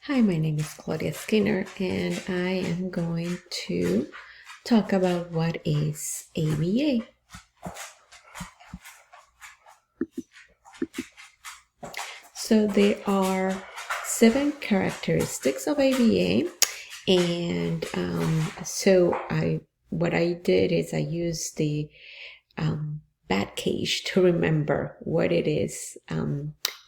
Hi, my name is Claudia Skinner, and I am going to talk about what is ABA. So there are 7 characteristics of ABA, and what I did is I used the bat cage to remember what it is.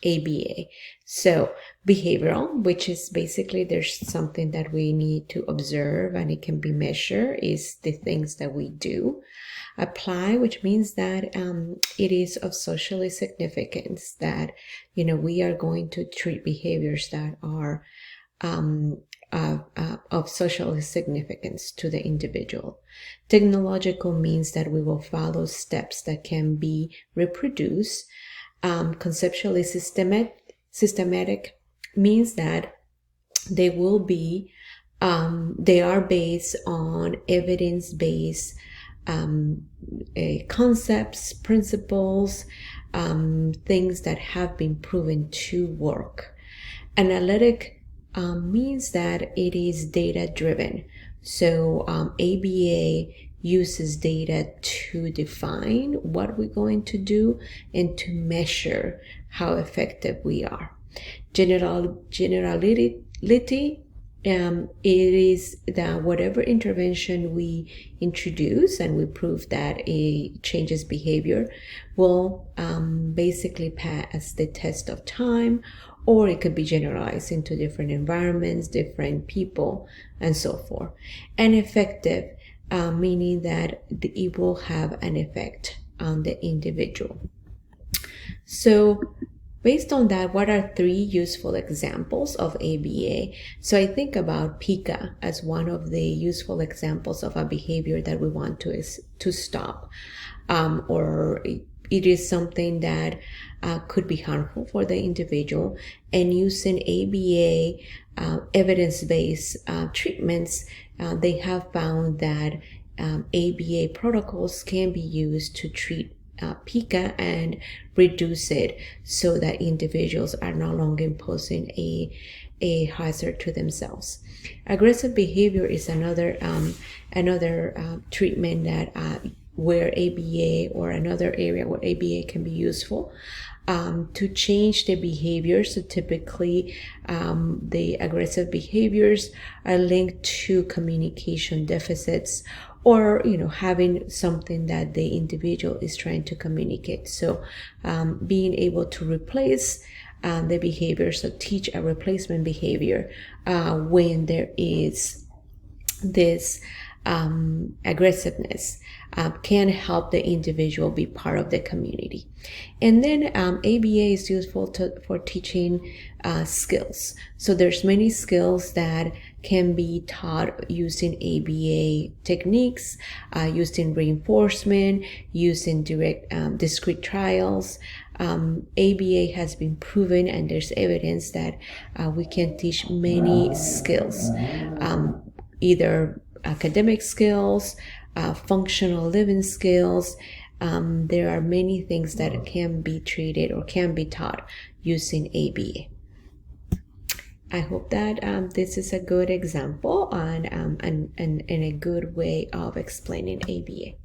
ABA. So behavioral, which is basically there's something that we need to observe and it can be measured, is the things that we do. Apply, which means that it is of social significance, that we are going to treat behaviors that are of social significance to the individual. Technological means that we will follow steps that can be reproduced. Conceptually systematic means that they will be they are based on evidence-based concepts, principles, things that have been proven to work. Analytic means that it is data-driven. So ABA uses data to define what we're going to do and to measure how effective we are. Generality, it is that whatever intervention we introduce and we prove that it changes behavior will basically pass the test of time, or it could be generalized into different environments, different people, and so forth. And effective, meaning that it will have an effect on the individual. So based on that, what are 3 useful examples of ABA? So I think about PICA as one of the useful examples of a behavior that we want to stop, or it is something that could be harmful for the individual, and using ABA evidence-based treatments, they have found that ABA protocols can be used to treat PICA and reduce it so that individuals are no longer imposing a hazard to themselves. Aggressive behavior is another treatment that where ABA, or another area where ABA can be useful to change the behavior. So typically the aggressive behaviors are linked to communication deficits, or having something that the individual is trying to communicate. So being able to replace the behavior, so teach a replacement behavior when there is this aggressiveness, can help the individual be part of the community. And then ABA is useful for teaching skills. So there's many skills that can be taught using ABA techniques, using reinforcement, using discrete trials. ABA has been proven, and there's evidence that we can teach many skills, either academic skills, functional living skills. There are many things that can be treated or can be taught using ABA. I hope that this is a good example and a good way of explaining ABA.